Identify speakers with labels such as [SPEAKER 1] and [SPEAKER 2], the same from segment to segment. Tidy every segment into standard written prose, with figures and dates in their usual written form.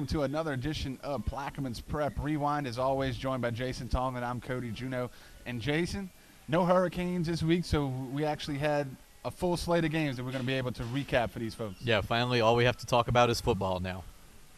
[SPEAKER 1] welcome to another edition of Plaquemines Prep Rewind. As always, joined by Jason Tong, and I'm Cody Juneau. And Jason, no hurricanes this week, so we actually had a full slate of games that we're going to be able to recap for these folks.
[SPEAKER 2] Yeah, finally, all we have to talk about is football now.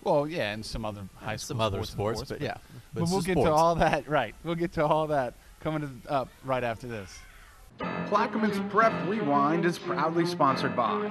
[SPEAKER 1] Well, yeah, and some other high school
[SPEAKER 2] some other sports,
[SPEAKER 1] but
[SPEAKER 2] yeah.
[SPEAKER 1] But we'll get to all that, right. We'll get to all that coming up right after this. Plaquemines Prep Rewind is proudly sponsored by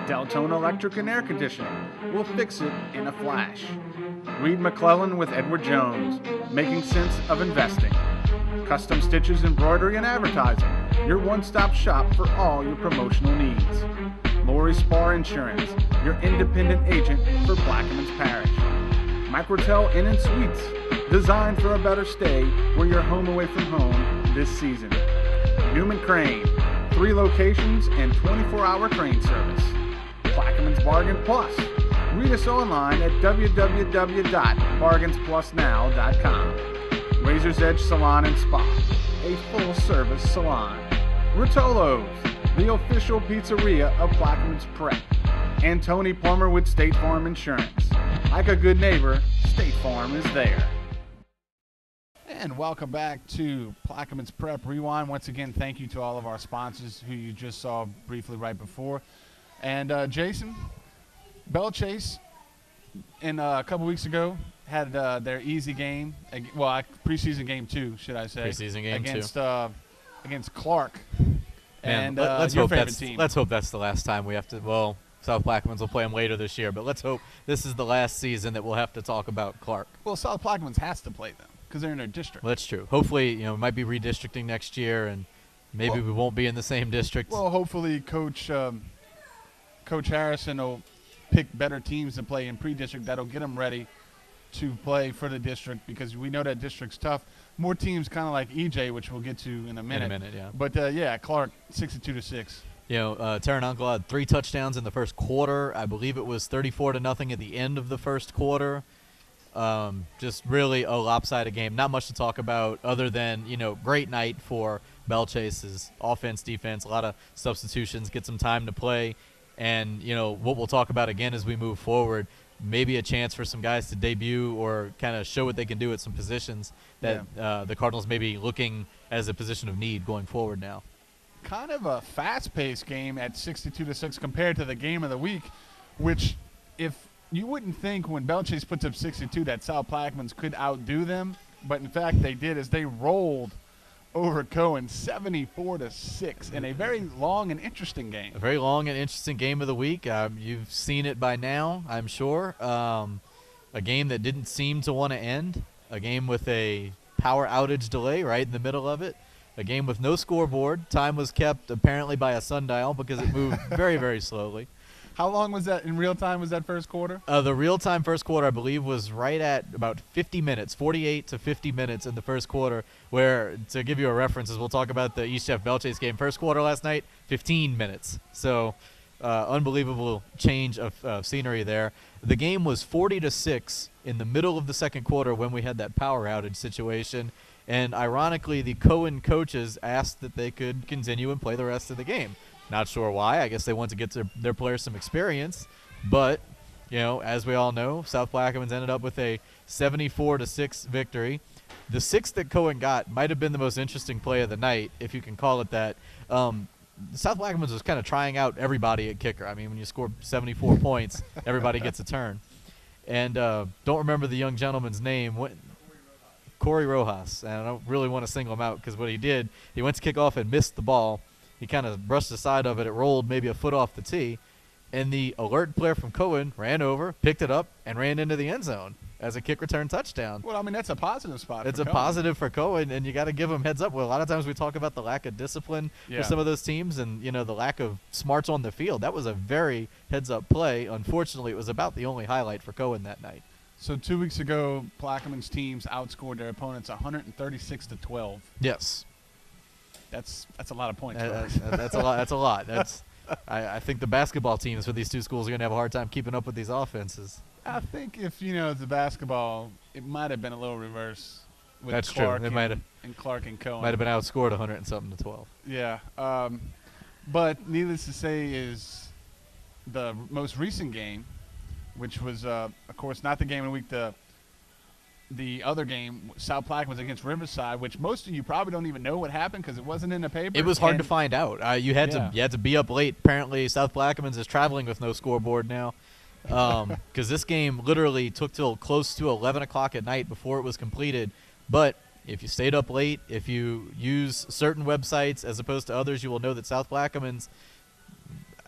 [SPEAKER 1] Deltone Electric and Air Conditioning. We'll fix it in a flash. Reed McClellan with Edward Jones, making sense of investing. Custom Stitches, Embroidery, and Advertising, your one-stop shop for all your promotional needs. Lori Spar Insurance, your independent agent for Plaquemines Parish. Microtel Inn and Suites, designed for a better stay where you're home away from home this season. Newman Crane, 3 locations and 24-hour crane service. Plaquemines Bargain Plus. Read us online at www.bargainsplusnow.com. Razor's Edge Salon and Spa, a full-service salon. Rotolo's, the official pizzeria of Plaquemines Prep. And Tony Plummer with State Farm Insurance. Like a good neighbor, State Farm is there. And welcome back to Plaquemines Prep Rewind. Once again, thank you to all of our sponsors who you just saw briefly right before. And Jason, Belle Chase, a couple weeks ago, had their easy game. Well, preseason game 2, should I say?
[SPEAKER 2] Preseason game
[SPEAKER 1] against Clark.
[SPEAKER 2] Man,
[SPEAKER 1] and
[SPEAKER 2] let's
[SPEAKER 1] your
[SPEAKER 2] hope
[SPEAKER 1] favorite
[SPEAKER 2] that's
[SPEAKER 1] team.
[SPEAKER 2] let's hope that's the last time we have to. Well, South Plaquemines will play them later this year, but let's hope this is the last season that we'll have to talk about Clark.
[SPEAKER 1] Well, South Plaquemines has to play them because they're in their district.
[SPEAKER 2] Well, that's true. Hopefully, we might be redistricting next year, and maybe we won't be in the same district.
[SPEAKER 1] Well, hopefully, Coach Harrison will pick better teams to play in pre-district. That'll get them ready to play for the district because we know that district's tough. More teams kind of like EJ, which we'll get to in a minute.
[SPEAKER 2] Yeah.
[SPEAKER 1] But, Clark, 62-6.
[SPEAKER 2] Taranuncle had 3 touchdowns in the first quarter. I believe it was 34-0 at the end of the first quarter. Just really a lopsided game. Not much to talk about other than, great night for Belle Chase's offense, defense, a lot of substitutions, get some time to play. And, what we'll talk about again as we move forward, maybe a chance for some guys to debut or kind of show what they can do at some positions that the Cardinals may be looking as a position of need going forward now.
[SPEAKER 1] Kind of a fast-paced game at 62-6 compared to the game of the week, which if you wouldn't think when Belle Chase puts up 62 that South Plaquemines could outdo them, but in fact they did as they rolled over Cohen 74-6 in a very long and interesting game.
[SPEAKER 2] A very long and interesting game of the week. You've seen it by now, I'm sure. A game that didn't seem to want to end. A game with a power outage delay right in the middle of it. A game with no scoreboard. Time was kept apparently by a sundial because it moved very, very slowly.
[SPEAKER 1] How long was that in real time? Was that first quarter?
[SPEAKER 2] The real-time first quarter, I believe, was right at about 50 minutes, 48 to 50 minutes in the first quarter, where, to give you a reference, as we'll talk about the East Jeff Belle Chase game, first quarter last night, 15 minutes. So unbelievable change of scenery there. The game was 40-6 in the middle of the second quarter when we had that power outage situation. And ironically, the Cohen coaches asked that they could continue and play the rest of the game. Not sure why. I guess they want to get their players some experience. But, as we all know, South Plaquemines ended up with a 74-6 victory. The 6 that Cohen got might have been the most interesting play of the night, if you can call it that. South Plaquemines was kind of trying out everybody at kicker. I mean, when you score 74 points, everybody gets a turn. And don't remember the young gentleman's name. Corey Rojas. And I don't really want to single him out because what he did, he went to kick off and missed the ball. He kind of brushed the side of it. It rolled maybe a foot off the tee. And the alert player from Cohen ran over, picked it up, and ran into the end zone as a kick return touchdown.
[SPEAKER 1] Well, I mean, that's a positive spot.
[SPEAKER 2] It's a positive for Cohen, and you got to give him heads up. Well, a lot of times we talk about the lack of discipline for some of those teams and, the lack of smarts on the field. That was a very heads-up play. Unfortunately, it was about the only highlight for Cohen that night.
[SPEAKER 1] So 2 weeks ago, Plaquemines teams outscored their opponents 136-12.
[SPEAKER 2] Yes.
[SPEAKER 1] That's a lot of points.
[SPEAKER 2] That's a lot. That's a lot. I think the basketball teams for these two schools are going to have a hard time keeping up with these offenses.
[SPEAKER 1] I think if the basketball, it might have been a little reverse. With
[SPEAKER 2] That's
[SPEAKER 1] Clark
[SPEAKER 2] true. It might have.
[SPEAKER 1] And Clark and Cohen
[SPEAKER 2] might have been outscored 100 and something to 12.
[SPEAKER 1] Yeah. But needless to say, is the most recent game which was, of course, not the game of the week. The other game, South Plaquemines against Riverside, which most of you probably don't even know what happened because it wasn't in the paper.
[SPEAKER 2] It was hard to find out. You had to be up late. Apparently, South Plaquemines is traveling with no scoreboard now, because this game literally took till close to 11 o'clock at night before it was completed. But if you stayed up late, if you use certain websites as opposed to others, you will know that South Plaquemines,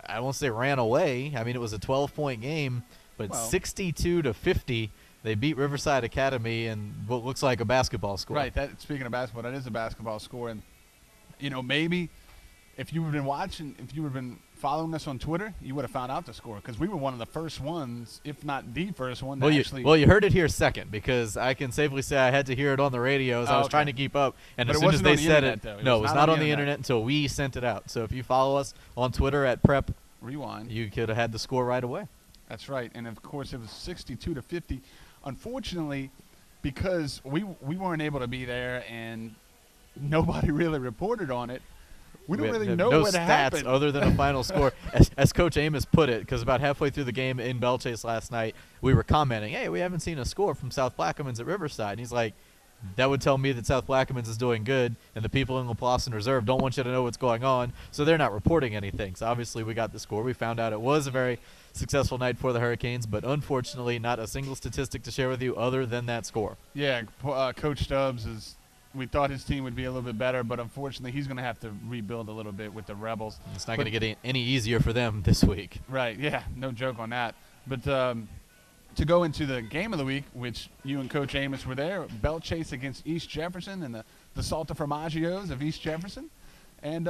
[SPEAKER 2] I won't say ran away. I mean, it was a 12-point game, but 62-50. They beat Riverside Academy in what looks like a basketball score.
[SPEAKER 1] Right. Speaking of basketball, that is a basketball score. And, maybe if you would have been following us on Twitter, you would have found out the score because we were one of the first ones, if not the first one.
[SPEAKER 2] You heard it here second because I can safely say I had to hear it on the radio as I was trying to keep up. And as soon as they said it, it was not on the internet until we sent it out. So if you follow us on Twitter at Prep
[SPEAKER 1] Rewind,
[SPEAKER 2] you could have had the score right away.
[SPEAKER 1] That's right. And, of course, it was 62-50. Unfortunately, because we weren't able to be there and nobody really reported on it, we don't really know what happened.
[SPEAKER 2] No stats other than a final score. As Coach Amos put it, because about halfway through the game in Belchase last night, we were commenting, hey, we haven't seen a score from South Plaquemines at Riverside. And he's like, that would tell me that South Plaquemines is doing good, and the people in Laplace and Reserve don't want you to know what's going on, so they're not reporting anything. So obviously we got the score. We found out it was a very successful night for the Hurricanes, but unfortunately not a single statistic to share with you other than that score.
[SPEAKER 1] Yeah, Coach Stubbs we thought his team would be a little bit better, but unfortunately he's going to have to rebuild a little bit with the Rebels.
[SPEAKER 2] It's not going to get any easier for them this week.
[SPEAKER 1] Right, yeah, no joke on that. But to go into the game of the week, which you and Coach Amos were there, Belchase against East Jefferson and the Salta Formagios of East Jefferson. And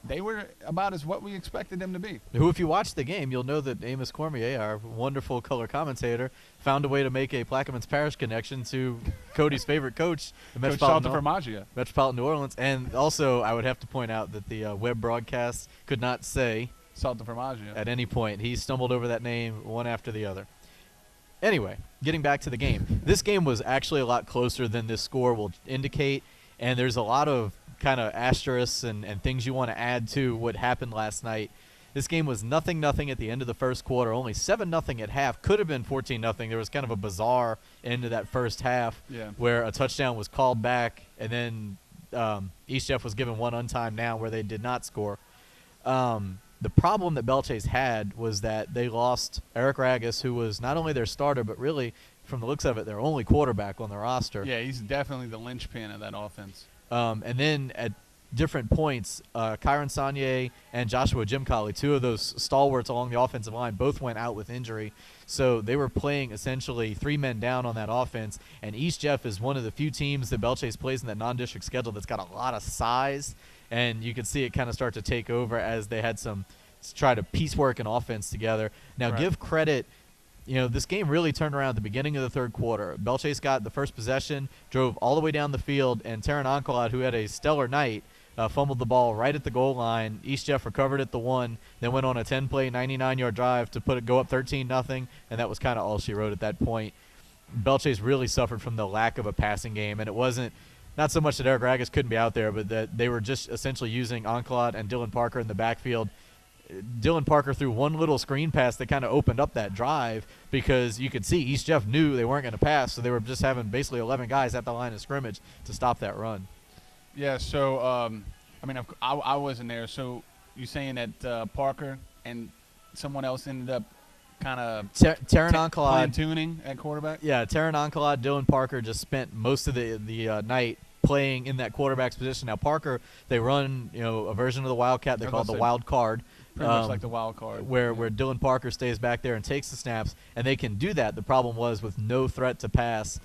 [SPEAKER 1] they were about as what we expected them to be.
[SPEAKER 2] Who, if you watch the game, you'll know that Amos Cormier, our wonderful color commentator, found a way to make a Plaquemines Parish connection to Cody's favorite coach, the Metropolitan New Orleans. And also, I would have to point out that the web broadcast could not say
[SPEAKER 1] Salta Formaggio
[SPEAKER 2] at any point. He stumbled over that name one after the other. Anyway, getting back to the game. This game was actually a lot closer than this score will indicate, and there's a lot of kind of asterisks and things you want to add to what happened last night. This game was 0-0 at the end of the first quarter, only 7-0 at half. Could have been 14-0. There was kind of a bizarre end to that first half where a touchdown was called back, and then East Jeff was given one untimed down where they did not score. The problem that Belchase had was that they lost Eric Ragus, who was not only their starter, but really, from the looks of it, their only quarterback on the roster.
[SPEAKER 1] Yeah, he's definitely the linchpin of that offense.
[SPEAKER 2] And then at different points, Kyron Saunier and Joshua Jimcolli, two of those stalwarts along the offensive line, both went out with injury. So they were playing essentially 3 men down on that offense. And East Jeff is one of the few teams that Belchase plays in that non-district schedule that's got a lot of size. And you could see it kind of start to take over as they had to try to piecework an offense together. Now, give credit. This game really turned around at the beginning of the third quarter. Belchase got the first possession, drove all the way down the field, and Taryn Oncolad, who had a stellar night, fumbled the ball right at the goal line. East Jeff recovered at the 1, then went on a 10-play, 99-yard drive to go up 13-0, and that was kind of all she wrote at that point. Belchase really suffered from the lack of a passing game, and it wasn't not so much that Eric Ragus couldn't be out there, but that they were just essentially using Oncolad and Dylan Parker in the backfield. Dylan Parker threw one little screen pass that kind of opened up that drive because you could see East Jeff knew they weren't going to pass, so they were just having basically 11 guys at the line of scrimmage to stop that run.
[SPEAKER 1] Yeah, so, I wasn't there. So you're saying that Parker and someone else ended up kind of
[SPEAKER 2] Taryn Oncolad
[SPEAKER 1] tuning at quarterback?
[SPEAKER 2] Yeah, Taryn Oncolad, Dylan Parker just spent most of the night playing in that quarterback's position. Now, Parker, they run a version of the Wildcat they call it the Wild Card.
[SPEAKER 1] Pretty much like the wild card.
[SPEAKER 2] Where Dylan Parker stays back there and takes the snaps, and they can do that. The problem was with no threat to pass,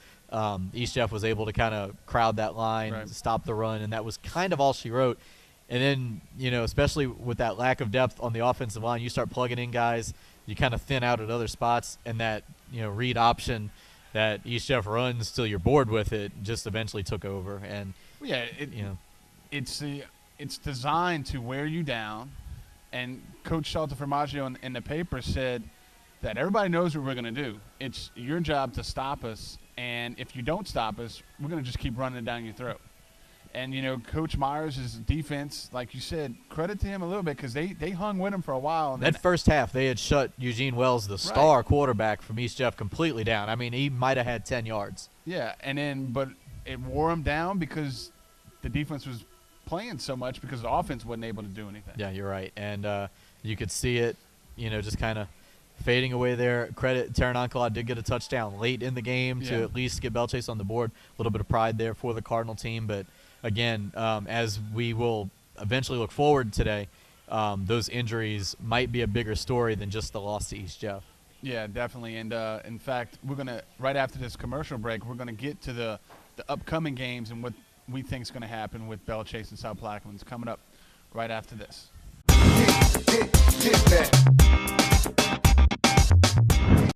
[SPEAKER 2] East Jeff was able to kind of crowd that line, stop the run, and that was kind of all she wrote. And then, especially with that lack of depth on the offensive line, you start plugging in guys, you kind of thin out at other spots, and that, read option that East Jeff runs till you're bored with it just eventually took over. And
[SPEAKER 1] it's designed to wear you down. And Coach Salta Formaggio in the paper said that everybody knows what we're going to do. It's your job to stop us, and if you don't stop us, we're going to just keep running it down your throat. And, Coach Myers' defense, like you said, credit to him a little bit because they hung with him for a while. And
[SPEAKER 2] that first half, they had shut Eugene Wells, the star quarterback from East Jeff, completely down. I mean, he might have had 10 yards.
[SPEAKER 1] Yeah, but it wore him down because the defense was playing so much because the offense wasn't able to do anything.
[SPEAKER 2] Yeah, you're right. And you could see it, just kind of fading away there. Credit, Taron Ancalad did get a touchdown late in the game to at least get Belchase on the board. A little bit of pride there for the Cardinal team, but again, as we will eventually look forward today, those injuries might be a bigger story than just the loss to East Jeff.
[SPEAKER 1] Yeah, definitely. And, in fact, we're going to, right after this commercial break, we're going to get to the upcoming games and what we think is going to happen with Belchase and South Plaquemines coming up right after this.